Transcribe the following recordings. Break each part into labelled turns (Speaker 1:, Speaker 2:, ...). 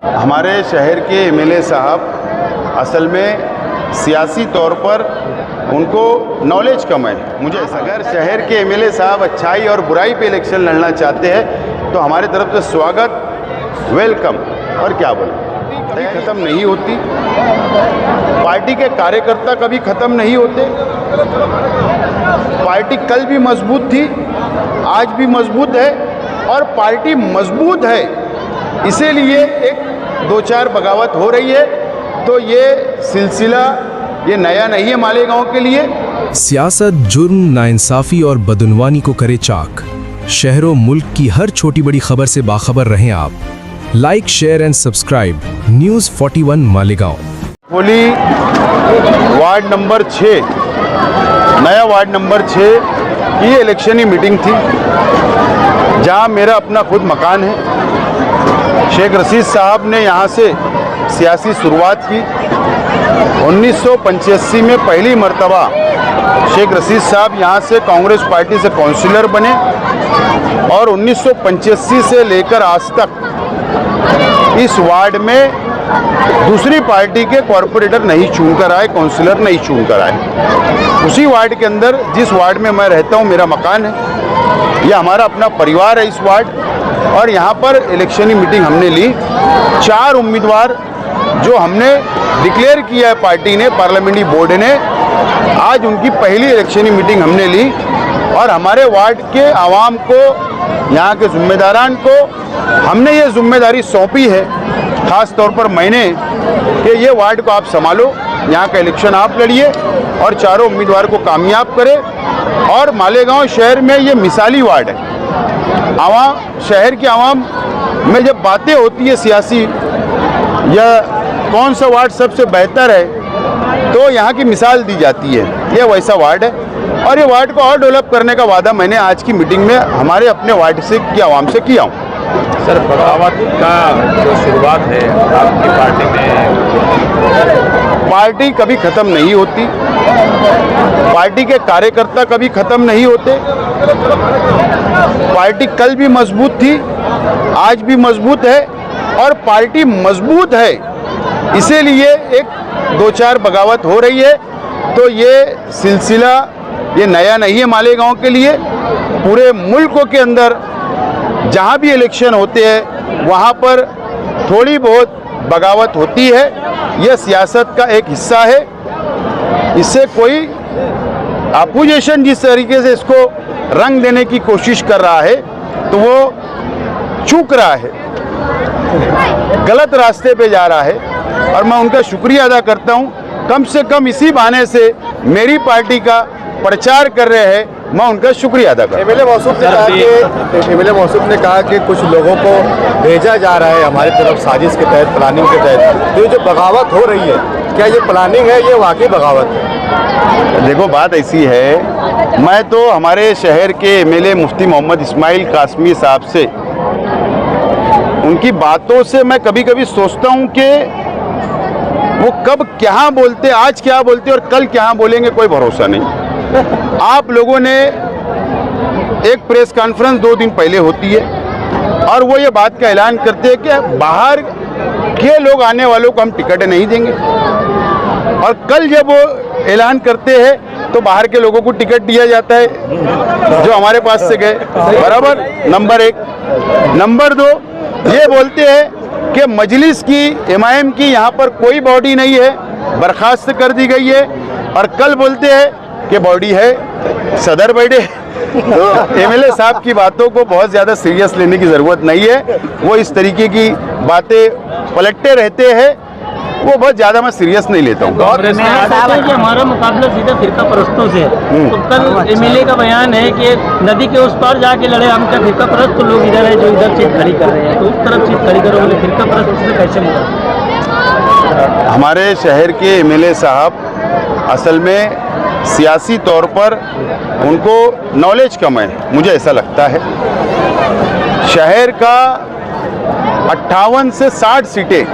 Speaker 1: हमारे शहर के एमएलए साहब असल में सियासी तौर पर उनको नॉलेज कम है। मुझे अगर शहर के एमएलए साहब अच्छाई और बुराई पे इलेक्शन लड़ना चाहते हैं तो हमारे तरफ से स्वागत, वेलकम। और क्या बोलें, कभी ख़त्म नहीं होती, पार्टी के कार्यकर्ता कभी ख़त्म नहीं होते। पार्टी कल भी मजबूत थी, आज भी मजबूत है और पार्टी मजबूत है इसीलिए एक दो चार बगावत हो रही है। तो ये सिलसिला ये नया नहीं है मालेगांव के लिए।
Speaker 2: सियासत, जुर्म, नाइंसाफी और बदउनवानी को करे चाक। शहरों मुल्क की हर छोटी बड़ी खबर से बाखबर रहें आप। Like, share and subscribe news 41 Malegaon.
Speaker 1: बोली वार्ड नंबर 6, नया वार्ड नंबर 6 की इलेक्शनी मीटिंग थी जहां मेरा अपना खुद मकान है। शेख रशीद साहब ने यहाँ से सियासी शुरुआत की। 1985 में पहली मर्तबा शेख रशीद साहब यहाँ से कांग्रेस पार्टी से काउंसिलर बने और 1985 से लेकर आज तक इस वार्ड में दूसरी पार्टी के कॉरपोरेटर नहीं चुनकर आए, काउंसिलर नहीं चुनकर आए। उसी वार्ड के अंदर, जिस वार्ड में मैं रहता हूँ, मेरा मकान है, यह हमारा अपना परिवार है इस वार्ड। और यहाँ पर इलेक्शनी मीटिंग हमने ली। 4 उम्मीदवार जो हमने डिक्लेयर किया है पार्टी ने, पार्लियामेंट्री बोर्ड ने, आज उनकी पहली इलेक्शनी मीटिंग हमने ली। और हमारे वार्ड के आवाम को, यहाँ के जिम्मेदारान को हमने ये जिम्मेदारी सौंपी है, ख़ास तौर पर मैंने, कि ये वार्ड को आप संभालो, यहाँ का इलेक्शन आप लड़िए और चारों उम्मीदवार को कामयाब करें। और मालेगांव शहर में ये मिसाली वार्ड है। शहर के आवाम में जब बातें होती है सियासी या कौन सा वार्ड सबसे बेहतर है, तो यहाँ की मिसाल दी जाती है। ये वैसा वार्ड है और ये वार्ड को और डेवलप करने का वादा मैंने आज की मीटिंग में हमारे अपने वार्ड से की आवाम से किया हूँ।
Speaker 3: सर, बगावत का जो शुरुआत है आपकी पार्टी में,
Speaker 1: पार्टी कभी ख़त्म नहीं होती, पार्टी के कार्यकर्ता कभी ख़त्म नहीं होते। पार्टी कल भी मजबूत थी, आज भी मजबूत है और पार्टी मजबूत है इसीलिए एक दो चार बगावत हो रही है। तो ये सिलसिला ये नया नहीं है मालेगांव के लिए। पूरे मुल्क के अंदर जहाँ भी इलेक्शन होते हैं वहाँ पर थोड़ी बहुत बगावत होती है। यह सियासत का एक हिस्सा है। इससे कोई अपोजिशन जिस तरीके से इसको रंग देने की कोशिश कर रहा है तो वो चूक रहा है, गलत रास्ते पे जा रहा है। और मैं उनका शुक्रिया अदा करता हूँ, कम से कम इसी बहाने से मेरी पार्टी का प्रचार कर रहे हैं, मैं उनका शुक्रिया अदा करता हूँ।
Speaker 4: एमएलए मौसूफ ने कहा कि कुछ लोगों को भेजा जा रहा है हमारी तरफ साजिश के तहत, प्लानिंग के तहत। तो ये जो बगावत हो रही है, क्या ये प्लानिंग है, ये वाकई बगावत है?
Speaker 1: देखो, बात ऐसी है, मैं तो हमारे शहर के एमएलए मुफ्ती मोहम्मद इस्माइल कासमी साहब से, उनकी बातों से मैं कभी कभी सोचता हूँ कि वो कब क्या बोलते, आज क्या बोलते और कल क्या बोलेंगे, कोई भरोसा नहीं। आप लोगों ने एक प्रेस कॉन्फ्रेंस 2 दिन पहले होती है और वो ये बात का ऐलान करते हैं कि बाहर के लोग आने वालों को हम टिकट नहीं देंगे। और कल जब वो ऐलान करते हैं तो बाहर के लोगों को टिकट दिया जाता है जो हमारे पास से गए, बराबर। नंबर 1। नंबर 2, ये बोलते हैं कि मजलिस की, एमआईएम की यहाँ पर कोई बॉडी नहीं है, बर्खास्त कर दी गई है। और कल बोलते हैं कि बॉडी है, सदर बैठे। तो एमएलए साहब की बातों को बहुत ज़्यादा सीरियस लेने की ज़रूरत नहीं है। वो इस तरीके की बातें पलटते रहते हैं, वो बहुत ज़्यादा मैं सीरियस नहीं लेता हूँ।
Speaker 5: कि हमारा मुकाबला सीधा फिरका परस्तों से है। तो कल एमएलए का बयान है कि नदी के उस पार जाके लड़े, हम क्या फिरका परस्त लोग इधर है जो इधर सीट खड़ी कर रहे हैं, तो उस तरफ सीट खड़ी करो, बोले फिरका परस्त उसमें कैसे मिला?
Speaker 1: हमारे शहर के एमएलए साहब असल में सियासी तौर पर उनको नॉलेज कम है, मुझे ऐसा लगता है। शहर का 58 से 60 सीटें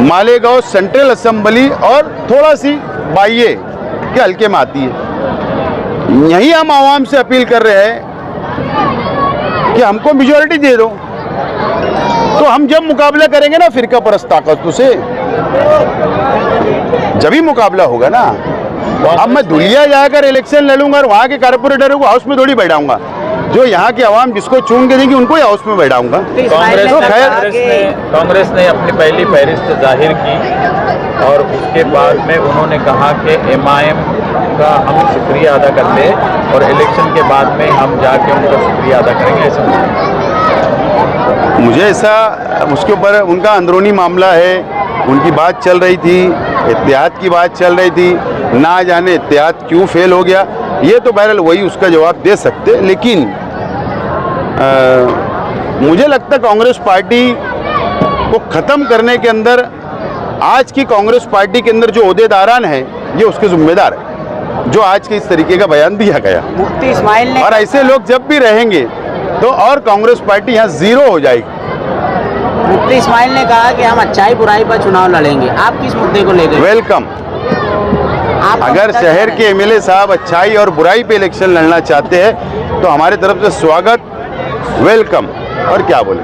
Speaker 1: मालेगांव सेंट्रल असेंबली और थोड़ा सी बाइये के हल्के में आती है। यही हम आवाम से अपील कर रहे हैं कि हमको मेजॉरिटी दे दो। हम जब मुकाबला करेंगे ना फिरका परस्त ताकतों से, जब ही मुकाबला होगा ना। अब मैं धुलिया जाकर इलेक्शन लड़ूंगा और वहाँ के कारपोरेटरों को हाउस में थोड़ी बैठाऊंगा, जो यहाँ की आवाम जिसको चुन के देगी उनको ही हाउस में बैठाऊंगा।
Speaker 3: कांग्रेस ने अपनी पहली फहरिस्त जाहिर की और उसके बाद में उन्होंने कहा कि MIM का हम शुक्रिया अदा करते हैं और इलेक्शन के बाद में हम जाके उनका शुक्रिया अदा करेंगे। ऐसा
Speaker 1: मुझे ऐसा, उसके ऊपर उनका अंदरूनी मामला है, उनकी बात चल रही थी, इत्तेहाद की बात चल रही थी, ना जाने इत्तेहाद क्यों फेल हो गया, ये तो बहरहाल वही उसका जवाब दे सकते। लेकिन मुझे लगता है कांग्रेस पार्टी को ख़त्म करने के अंदर, आज की कांग्रेस पार्टी के अंदर जो ओहदेदारान है ये उसके जिम्मेदार है, जो आज के इस तरीके का बयान दिया गया।
Speaker 6: मुफ्ती इस्माइल ने,
Speaker 1: और ऐसे लोग जब भी रहेंगे तो और कांग्रेस पार्टी यहाँ जीरो हो जाएगी।
Speaker 6: मुफ्ती इस्माइल ने कहा कि हम अच्छाई बुराई पर चुनाव लड़ेंगे, आप किस मुद्दे को लेकर?
Speaker 1: वेलकम। अगर शहर के MLA साहब अच्छाई और बुराई पे इलेक्शन लड़ना चाहते हैं तो हमारे तरफ से स्वागत, वेलकम। और क्या बोले,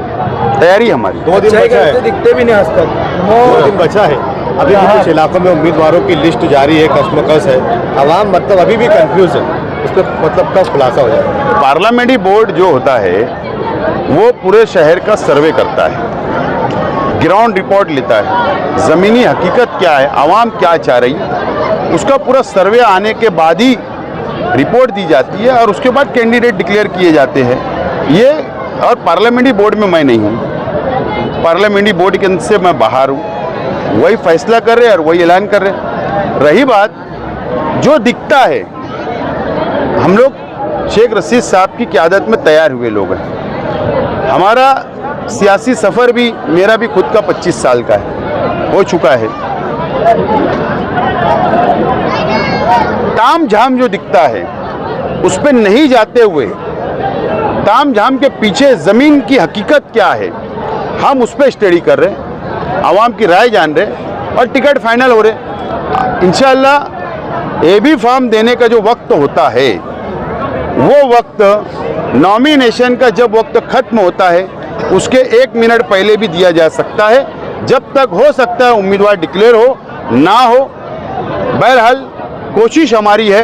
Speaker 1: तैयारी हमारी।
Speaker 4: 2 दिन बचा है, दिखते भी नहीं आज तक। 2 दिन बचा है, अभी भी कुछ इलाकों में उम्मीदवारों की लिस्ट जारी है, कशमकश है, आवाम मतलब अभी भी कंफ्यूज है, उस पर मतलब कब खुलासा हो जाए?
Speaker 1: पार्लियामेंट्री बोर्ड जो होता है वो पूरे शहर का सर्वे करता है, ग्राउंड रिपोर्ट लेता है, ज़मीनी हकीकत क्या है, आवाम क्या चाह रही है, उसका पूरा सर्वे आने के बाद ही रिपोर्ट दी जाती है और उसके बाद कैंडिडेट डिक्लेयर किए जाते हैं। ये, और पार्लियामेंट्री बोर्ड में मैं नहीं हूँ, पार्लियामेंट्री बोर्ड के अंदर से मैं बाहर हूँ, वही फैसला कर रहे हैं और वही ऐलान कर रहे हैं। रही बात जो दिखता है, हम लोग शेख रशीद साहब की क़यादत में तैयार हुए लोग हैं। हमारा सियासी सफ़र भी, मेरा भी खुद का 25 साल का है, हो चुका है। ताम झाम जो दिखता है उस पर नहीं जाते हुए, ताम झाम के पीछे ज़मीन की हकीकत क्या है हम उस पर स्टडी कर रहे हैं, आवाम की राय जान रहे हैं और टिकट फाइनल हो रहे। इंशाअल्लाह AB फॉर्म देने का जो वक्त होता है, वो वक्त नॉमिनेशन का जब वक्त ख़त्म होता है उसके 1 मिनट पहले भी दिया जा सकता है। जब तक हो सकता है उम्मीदवार डिक्लेयर हो ना हो। बहरहाल कोशिश हमारी है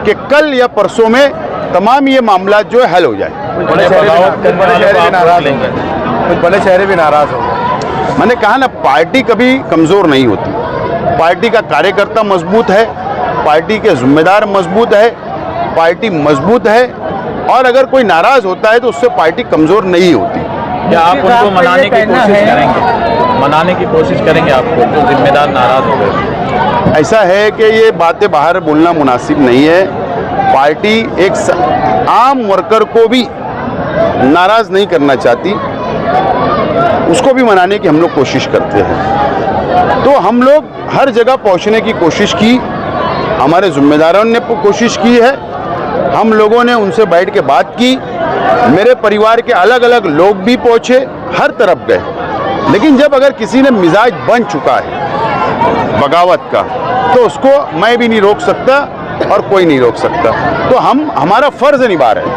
Speaker 1: कि कल या परसों में तमाम ये मामला जो है हल हो जाए।
Speaker 4: कुछ बड़े शहरी भी नाराज हो।
Speaker 1: मैंने कहा ना, पार्टी कभी कमज़ोर नहीं होती, पार्टी का कार्यकर्ता मजबूत है, पार्टी के जिम्मेदार मजबूत है, पार्टी मजबूत है, और अगर कोई नाराज़ होता है तो उससे पार्टी कमज़ोर नहीं होती।
Speaker 3: क्या आप उनको मनाने की कोशिश करेंगे? मनाने की कोशिश करेंगे आपको, जो जिम्मेदार नाराज़ हो गए?
Speaker 1: ऐसा है कि ये बातें बाहर बोलना मुनासिब नहीं है। पार्टी एक आम वर्कर को भी नाराज़ नहीं करना चाहती, उसको भी मनाने की हम लोग कोशिश करते हैं। तो हम लोग हर जगह पहुंचने की कोशिश की, हमारे जिम्मेदारों ने कोशिश की है, हम लोगों ने उनसे बैठ के बात की, मेरे परिवार के अलग अलग लोग भी पहुंचे, हर तरफ गए। लेकिन जब अगर किसी ने मिजाज बन चुका है बगावत का, तो उसको मैं भी नहीं रोक सकता और कोई नहीं रोक सकता। तो हम हमारा फ़र्ज़ निभा रहे हैं,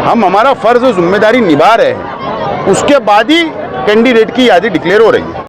Speaker 1: हम हमारा फ़र्ज़ और जिम्मेदारी निभा रहे हैं। उसके बाद ही कैंडिडेट की यादी डिक्लेयर हो रही है।